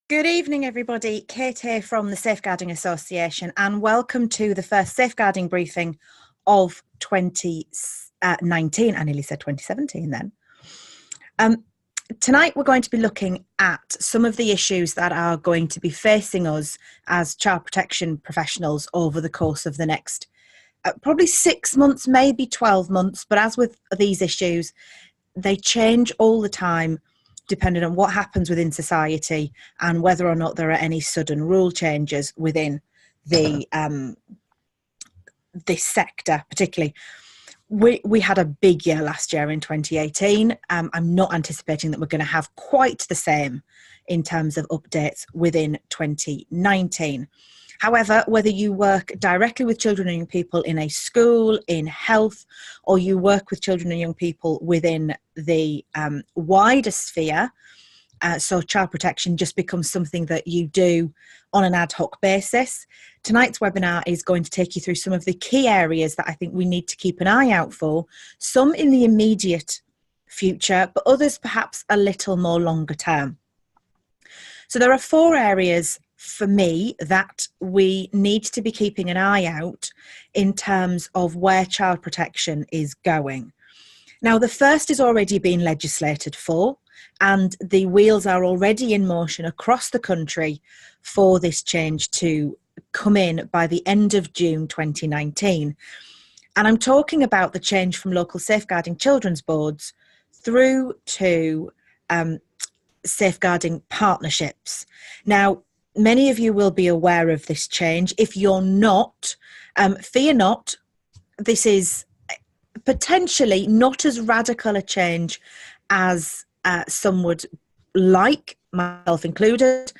Good evening, everybody. Kate here from the Safeguarding Association, and welcome to the first safeguarding briefing of 2019. I nearly said 2017 then. Tonight, we're going to be looking at some of the issues that are going to be facing us as child protection professionals over the course of the next probably 6 months, maybe 12 months. But as with these issues, they change all the time, depending on what happens within society and whether or not there are any sudden rule changes within the this sector particularly. We had a big year last year in 2018. I'm not anticipating that we're going to have quite the same in terms of updates within 2019. However, whether you work directly with children and young people in a school, in health, or you work with children and young people within the wider sphere, so child protection just becomes something that you do on an ad hoc basis. Tonight's webinar is going to take you through some of the key areas that I think we need to keep an eye out for, some in the immediate future, but others perhaps a little more longer term. So there are 4 areas for me that we need to be keeping an eye out in terms of where child protection is going. Now, the first is already being legislated for, and the wheels are already in motion across the country for this change to come in by the end of June 2019. And I'm talking about the change from local safeguarding children's boards through to safeguarding partnerships. Now, many of you will be aware of this change. If you're not, fear not. This is potentially not as radical a change as some would like, myself included.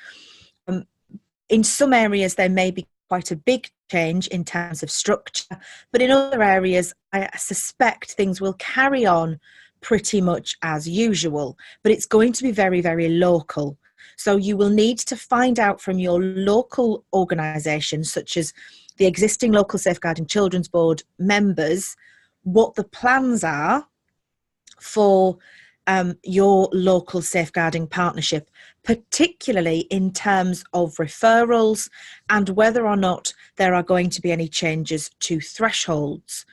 In some areas, there may be quite a big change in terms of structure, but in other areas, I suspect things will carry on pretty much as usual, but it's going to be very, very local. So you will need to find out from your local organisations, such as the existing local Safeguarding Children's Board members, what the plans are for your local safeguarding partnership, particularly in terms of referrals and whether or not there are going to be any changes to thresholds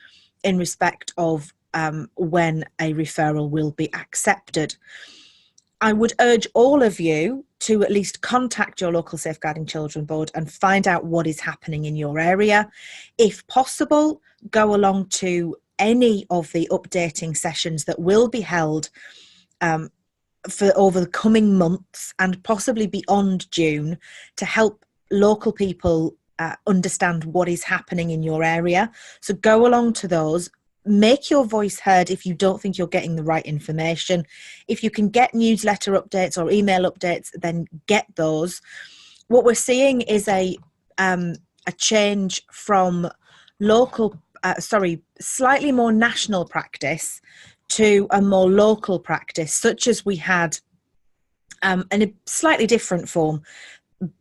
in respect of when a referral will be accepted. I would urge all of you to at least contact your local Safeguarding Children Board and find out what is happening in your area. If possible, go along to any of the updating sessions that will be held for over the coming months and possibly beyond June to help local people understand what is happening in your area. So go along to those. Make your voice heard if you don't think you're getting the right information. If you can get newsletter updates or email updates, then get those. What we're seeing is a change from slightly more national practice to a more local practice, such as we had in a slightly different form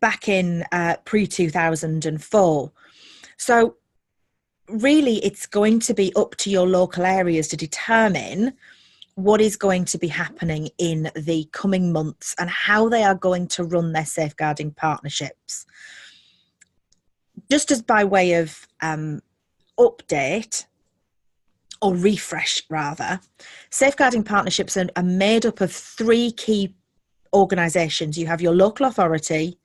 back in pre-2004. So really, it's going to be up to your local areas to determine what is going to be happening in the coming months and how they are going to run their safeguarding partnerships. Just as by way of update, or refresh rather, safeguarding partnerships are made up of 3 key organisations. You have your local authority,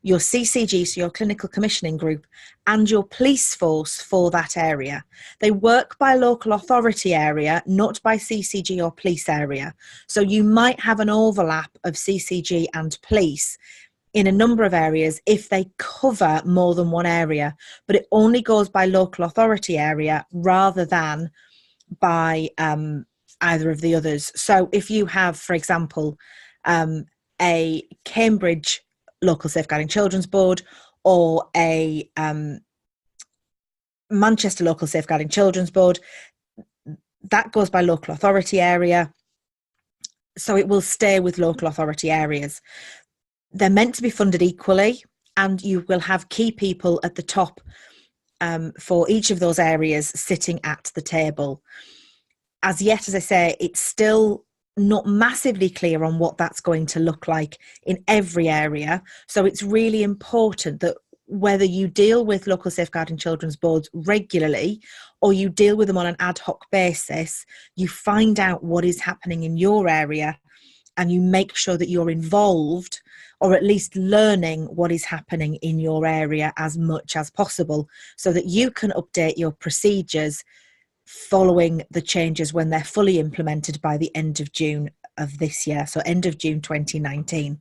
your CCG, so your clinical commissioning group, and your police force for that area. They work by local authority area, not by CCG or police area. So you might have an overlap of CCG and police in a number of areas if they cover more than one area, but it only goes by local authority area rather than by either of the others. So if you have, for example, a Cambridge local Safeguarding Children's Board or a Manchester local Safeguarding Children's Board, that goes by local authority area. So it will stay with local authority areas. They're meant to be funded equally, and you will have key people at the top for each of those areas sitting at the table. As yet, as I say, it's still not massively clear on what that's going to look like in every area. So it's really important that whether you deal with local safeguarding children's boards regularly or you deal with them on an ad hoc basis, you find out what is happening in your area and you make sure that you're involved or at least learning what is happening in your area as much as possible so that you can update your procedures following the changes when they're fully implemented by the end of June of this year, so end of June 2019.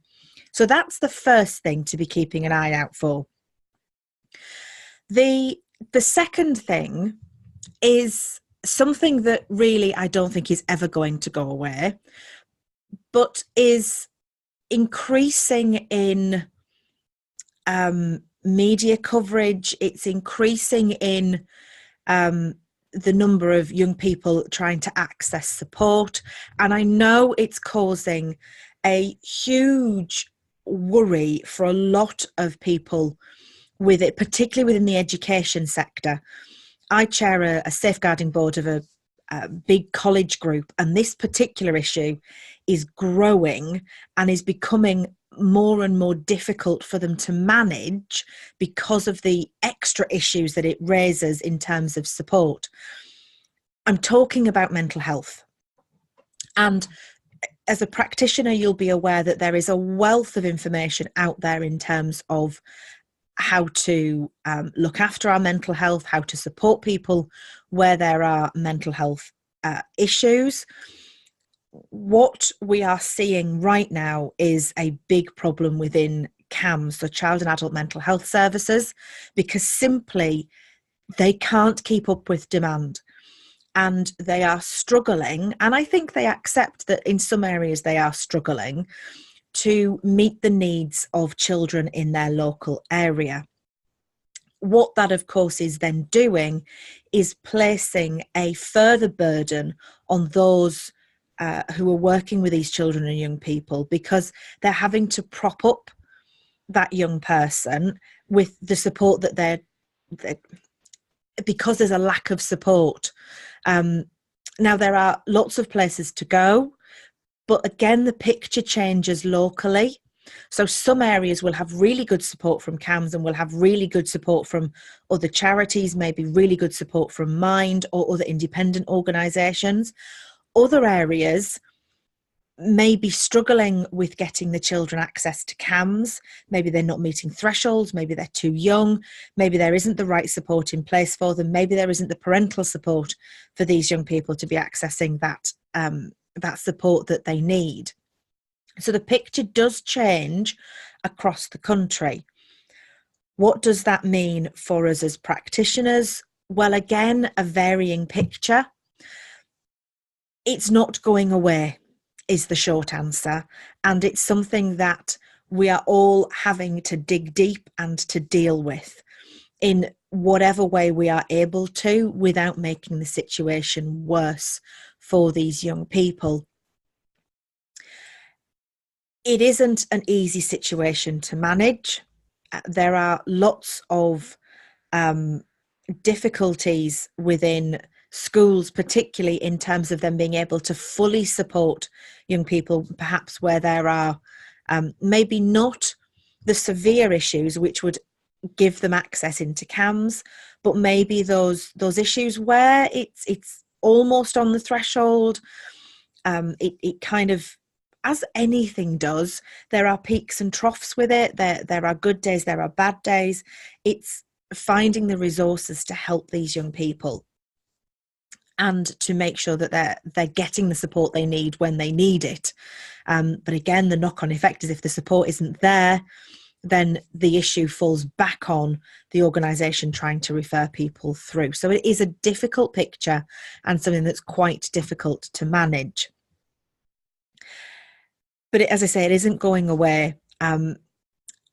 So that's the first thing to be keeping an eye out for. The second thing is something that really I don't think is ever going to go away, but is increasing in media coverage. It's increasing in the number of young people trying to access support. And I know it's causing a huge worry for a lot of people with it, particularly within the education sector. I chair a safeguarding board of a big college group, and this particular issue is growing and is becoming more and more difficult for them to manage because of the extra issues that it raises in terms of support. I'm talking about mental health. And as a practitioner, you'll be aware that there is a wealth of information out there in terms of how to look after our mental health, how to support people where there are mental health issues. What we are seeing right now is a big problem within CAMS, so Child and Adult Mental Health Services, because simply they can't keep up with demand and they are struggling. And I think they accept that in some areas they are struggling to meet the needs of children in their local area. What that, of course, is then doing is placing a further burden on those who are working with these children and young people, because they're having to prop up that young person with the support that they're because there's a lack of support. Now, there are lots of places to go, but again, the picture changes locally. So some areas will have really good support from CAMS and will have really good support from other charities, maybe really good support from Mind or other independent organisations. Other areas may be struggling with getting the children access to CAMS. Maybe they're not meeting thresholds, maybe they're too young, maybe there isn't the right support in place for them, maybe there isn't the parental support for these young people to be accessing that support that they need. So the picture does change across the country. What does that mean for us as practitioners? Well, again, a varying picture. It's not going away, is the short answer. And it's something that we are all having to dig deep and to deal with in whatever way we are able to without making the situation worse for these young people. It isn't an easy situation to manage. There are lots of difficulties within schools, particularly in terms of them being able to fully support young people, perhaps where there are maybe not the severe issues which would give them access into CAMS, but maybe those issues where it's almost on the threshold. It kind of, as anything does, there are peaks and troughs with it. There are good days, there are bad days. It's finding the resources to help these young people and to make sure that they're getting the support they need when they need it. But again, the knock-on effect is if the support isn't there, then the issue falls back on the organisation trying to refer people through. So it is a difficult picture and something that's quite difficult to manage. But as I say, it isn't going away.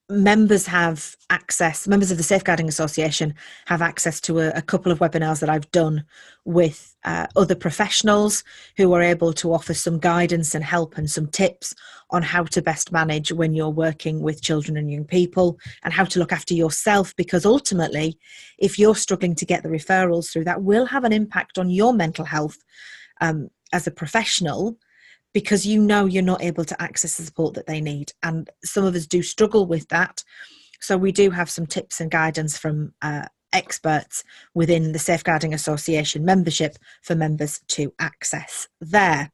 Members have access, members of the Safeguarding Association have access to a couple of webinars that I've done with other professionals who are able to offer some guidance and help and some tips on how to best manage when you're working with children and young people and how to look after yourself, because ultimately, if you're struggling to get the referrals through, that will have an impact on your mental health as a professional. because you know you're not able to access the support that they need. And some of us do struggle with that. So we do have some tips and guidance from experts within the Safeguarding Association membership for members to access there.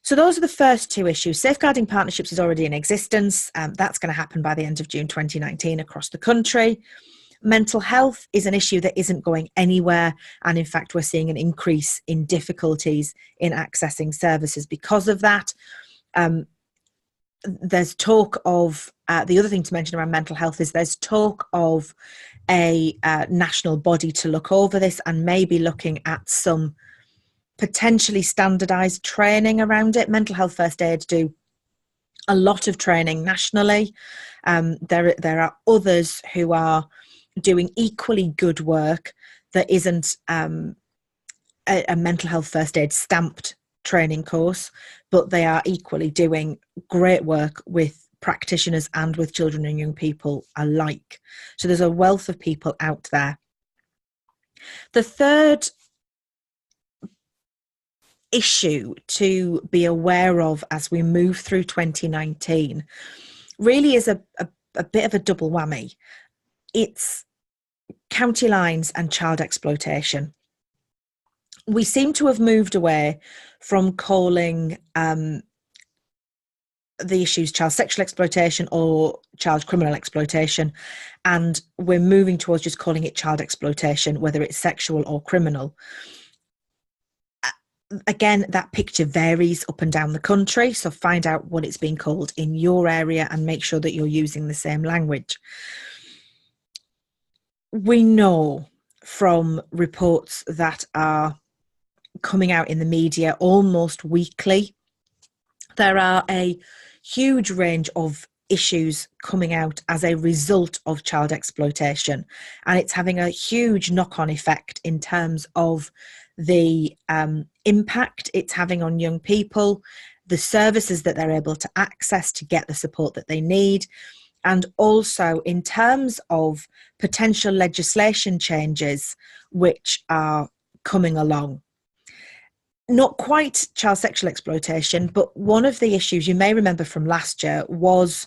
So those are the first two issues. Safeguarding partnerships is already in existence. That's going to happen by the end of June 2019 across the country. Mental health is an issue that isn't going anywhere. And in fact, we're seeing an increase in difficulties in accessing services because of that. There's talk of, the other thing to mention around mental health is there's talk of a national body to look over this and maybe looking at some potentially standardised training around it. Mental health first aid do a lot of training nationally. There are others who are doing equally good work that isn't a mental health first aid stamped training course, but they are equally doing great work with practitioners and with children and young people alike. So there's a wealth of people out there. The third issue to be aware of as we move through 2019 really is a bit of a double whammy. It's county lines and child exploitation. We seem to have moved away from calling the issues child sexual exploitation or child criminal exploitation, and we're moving towards just calling it child exploitation, whether it's sexual or criminal. Again, that picture varies up and down the country, so find out what it's being called in your area and make sure that you're using the same language. We know from reports that are coming out in the media almost weekly, there are a huge range of issues coming out as a result of child exploitation, and it's having a huge knock-on effect in terms of the impact it's having on young people, the services that they're able to access to get the support that they need, and also in terms of potential legislation changes which are coming along. Not quite child sexual exploitation, but one of the issues you may remember from last year was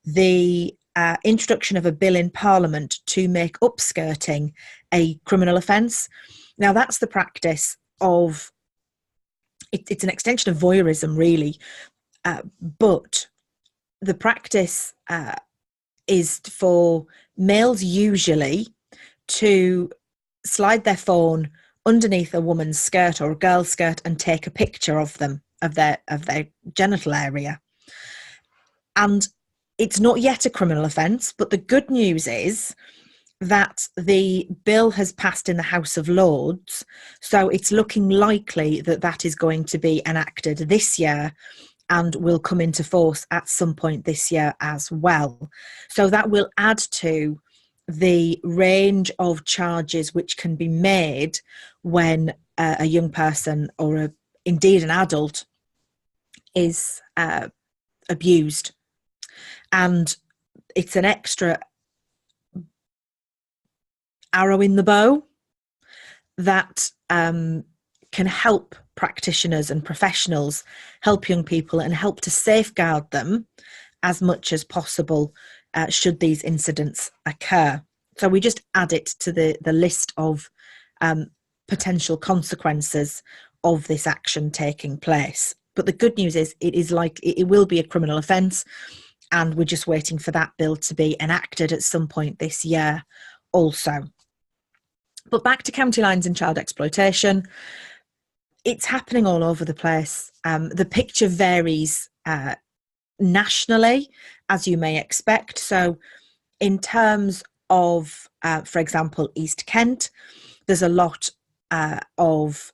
the introduction of a bill in Parliament to make upskirting a criminal offence. Now, that's the practice of, it's an extension of voyeurism, really, but the practice is for males usually to slide their phone underneath a woman's skirt or a girl's skirt and take a picture of them, of their genital area. And it's not yet a criminal offence, but the good news is that the bill has passed in the House of Lords, so it's looking likely that that is going to be enacted this year and will come into force at some point this year as well. So that will add to the range of charges which can be made when a young person or indeed an adult is abused. And it's an extra arrow in the bow that can help practitioners and professionals help young people and help to safeguard them as much as possible should these incidents occur. So we just add it to the list of potential consequences of this action taking place. But the good news is it will be a criminal offence, and we're just waiting for that bill to be enacted at some point this year also. But back to county lines and child exploitation, it's happening all over the place. The picture varies nationally, as you may expect. So in terms of, for example, East Kent, there's a lot of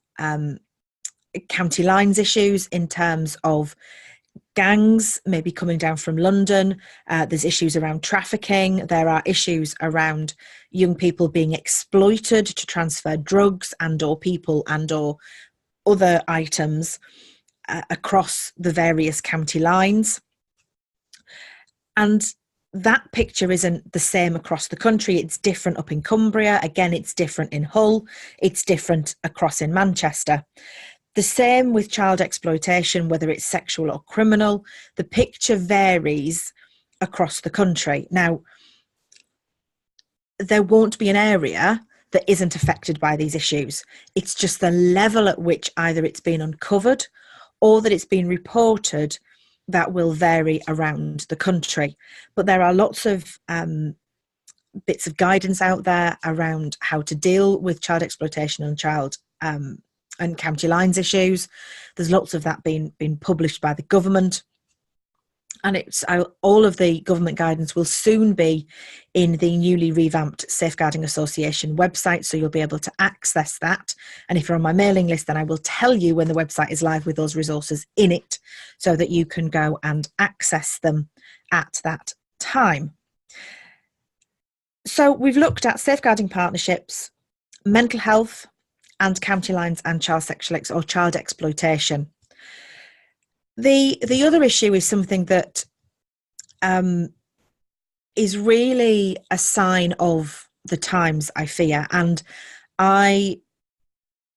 county lines issues in terms of gangs maybe coming down from London. There's issues around trafficking. There are issues around young people being exploited to transfer drugs and or people and or other items across the various county lines. And that picture isn't the same across the country. It's different up in Cumbria. Again, it's different in Hull. It's different across in Manchester. The same with child exploitation, whether it's sexual or criminal. The picture varies across the country. Now, there won't be an area that isn't affected by these issues. It's just the level at which either it's been uncovered or that it's been reported that will vary around the country. But there are lots of bits of guidance out there around how to deal with child exploitation and child and county lines issues. There's lots of that being published by the government. And all of the government guidance will soon be in the newly revamped Safeguarding Association website, so you'll be able to access that. And if you're on my mailing list, then I will tell you when the website is live with those resources in it, so that you can go and access them at that time. So we've looked at safeguarding partnerships, mental health, and county lines and child sexual or child exploitation. The other issue is something that is really a sign of the times, I fear. And I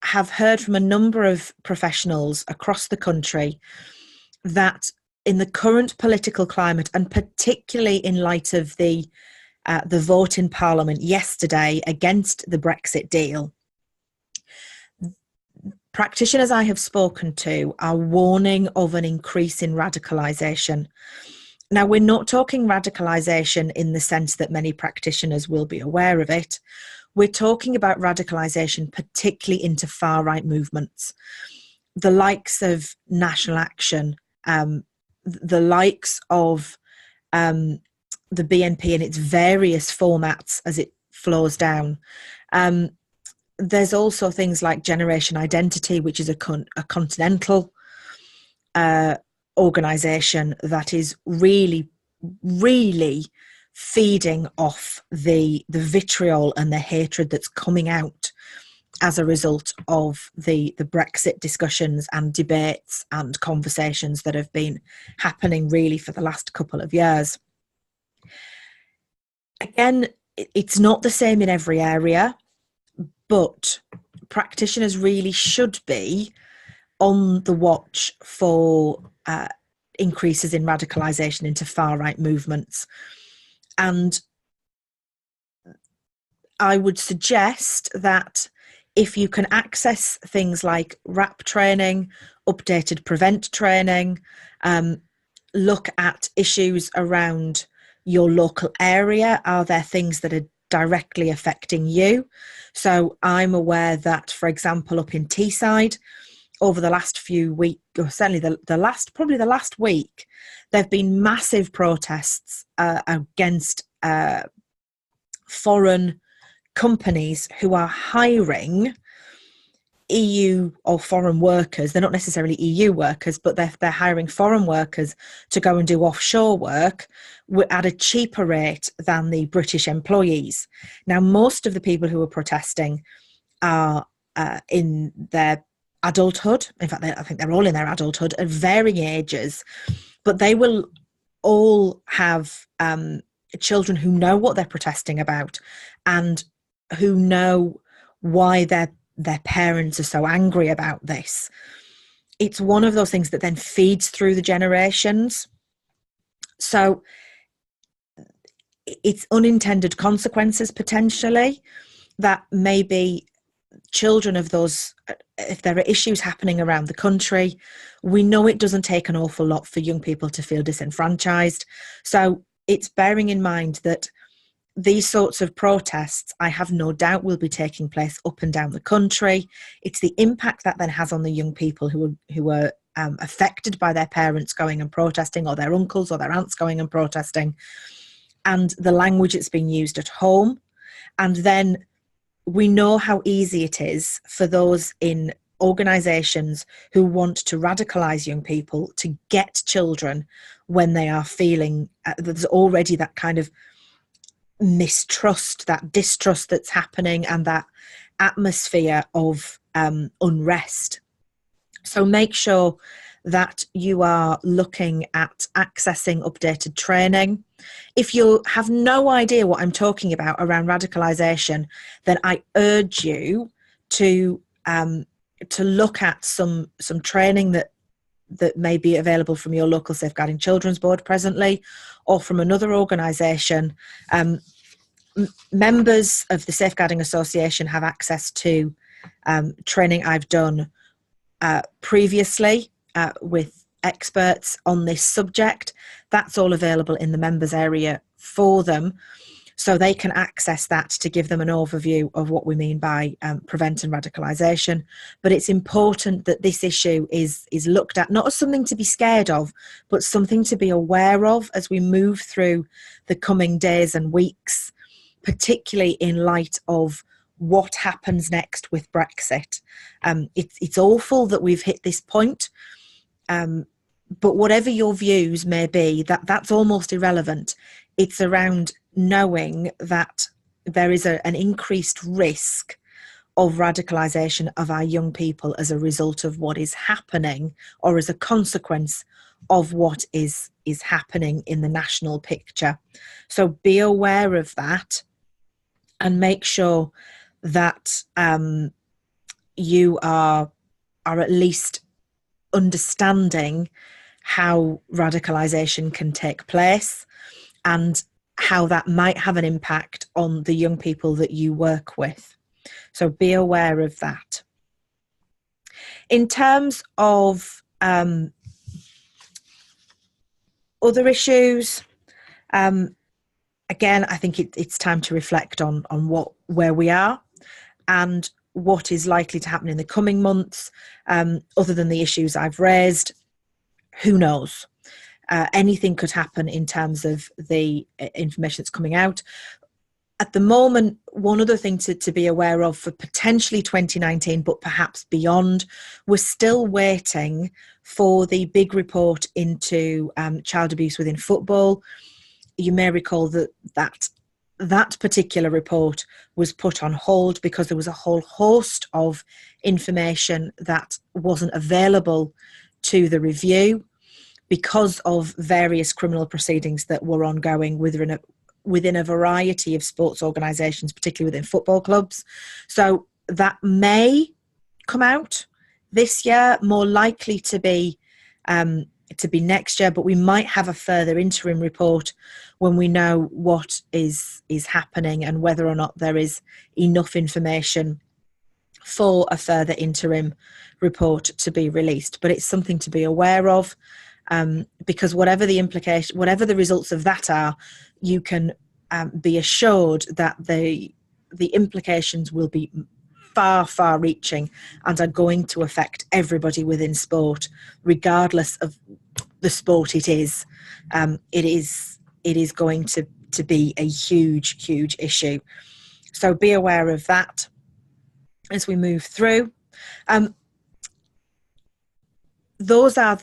have heard from a number of professionals across the country that in the current political climate, and particularly in light of the vote in Parliament yesterday against the Brexit deal, practitioners I have spoken to are warning of an increase in radicalisation. Now, we're not talking radicalisation in the sense that many practitioners will be aware of it. We're talking about radicalisation particularly into far-right movements, the likes of National Action, the likes of the BNP in its various formats as it flows down. There's also things like Generation Identity, which is a continental organisation that is really, really feeding off the vitriol and the hatred that's coming out as a result of the Brexit discussions and debates and conversations that have been happening really for the last couple of years. Again, it's not the same in every area, but practitioners really should be on the watch for increases in radicalisation into far-right movements. And I would suggest that if you can access things like RAP training, updated prevent training, look at issues around your local area. Are there things that are directly affecting you? So I'm aware that, for example, up in Teesside, over the last few weeks, or certainly the last week, there have been massive protests against foreign companies who are hiring EU or foreign workers. They're not necessarily EU workers, but they're hiring foreign workers to go and do offshore work at a cheaper rate than the British employees. Now, most of the people who are protesting are in their adulthood. In fact, I think they're all in their adulthood at varying ages, but they will all have children who know what they're protesting about and who know why their parents are so angry about this. It's one of those things that then feeds through the generations. So it's unintended consequences potentially that maybe children of those, if there are issues happening around the country, we know it doesn't take an awful lot for young people to feel disenfranchised. So it's bearing in mind that these sorts of protests, I have no doubt, will be taking place up and down the country. It's the impact that then has on the young people who are affected by their parents going and protesting, or their uncles or their aunts going and protesting, and the language that's being used at home. And then we know how easy it is for those in organisations who want to radicalise young people to get children when they are feeling there's already that kind of mistrust, that distrust that's happening, and that atmosphere of unrest. So make sure that you are looking at accessing updated training. If you have no idea what I'm talking about around radicalisation, then I urge you to to look at some training that may be available from your local Safeguarding Children's Board presently, or from another organisation. Members of the Safeguarding Association have access to training I've done previously with experts on this subject. That's all available in the members area for them, so they can access that to give them an overview of what we mean by preventing radicalisation. But it's important that this issue is looked at not as something to be scared of, but something to be aware of as we move through the coming days and weeks, particularly in light of what happens next with Brexit. It's awful that we've hit this point, but whatever your views may be, that's almost irrelevant. It's around knowing that there is an increased risk of radicalisation of our young people as a result of what is happening, or as a consequence of what is happening in the national picture. So be aware of that, and make sure that you are at least understanding how radicalisation can take place and how that might have an impact on the young people that you work with. So be aware of that. In terms of other issues, again, I think it's time to reflect on where we are and what is likely to happen in the coming months. Other than the issues I've raised, who knows? Anything could happen in terms of the information that's coming out. At the moment, one other thing to be aware of for potentially 2019, but perhaps beyond, we're still waiting for the big report into child abuse within football. You may recall that particular report was put on hold because there was a whole host of information that wasn't available to the review because of various criminal proceedings that were ongoing within a variety of sports organisations, particularly within football clubs. So that may come out this year, more likely to be next year, but we might have a further interim report when we know what is happening and whether or not there is enough information for a further interim report to be released. But it's something to be aware of, because whatever the results of that are, you can be assured that the implications will be far reaching and are going to affect everybody within sport, regardless of the sport it is. It is going to be a huge issue. So be aware of that as we move through. Those are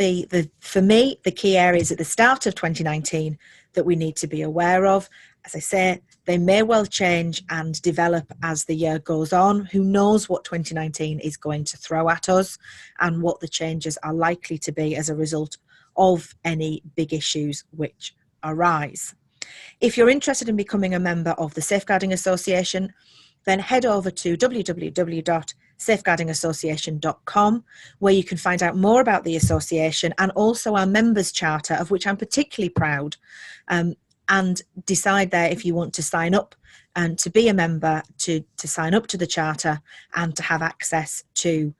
for me, the key areas at the start of 2019 that we need to be aware of. As I say, they may well change and develop as the year goes on. Who knows what 2019 is going to throw at us and what the changes are likely to be as a result of any big issues which arise. If you're interested in becoming a member of the Safeguarding Association, then head over to www.safeguardingassociation.com, where you can find out more about the association and also our members charter, of which I'm particularly proud, and decide there if you want to sign up and to be a member, to sign up to the charter and to have access to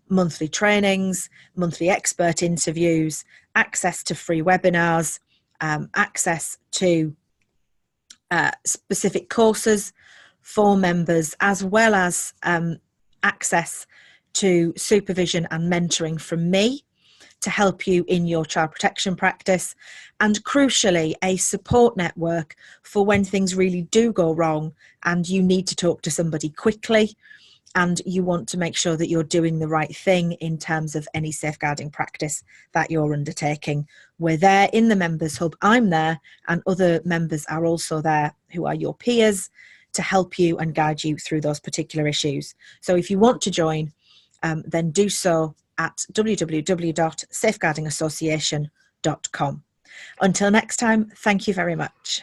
monthly trainings, monthly expert interviews, access to free webinars, access to specific courses for members, as well as access to supervision and mentoring from me to help you in your child protection practice, and crucially, a support network for when things really do go wrong and you need to talk to somebody quickly and you want to make sure that you're doing the right thing in terms of any safeguarding practice that you're undertaking. We're there in the Members Hub. I'm there, and other members are also there who are your peers to help you and guide you through those particular issues. So if you want to join, then do so at www.safeguardingassociation.com. Until next time, thank you very much.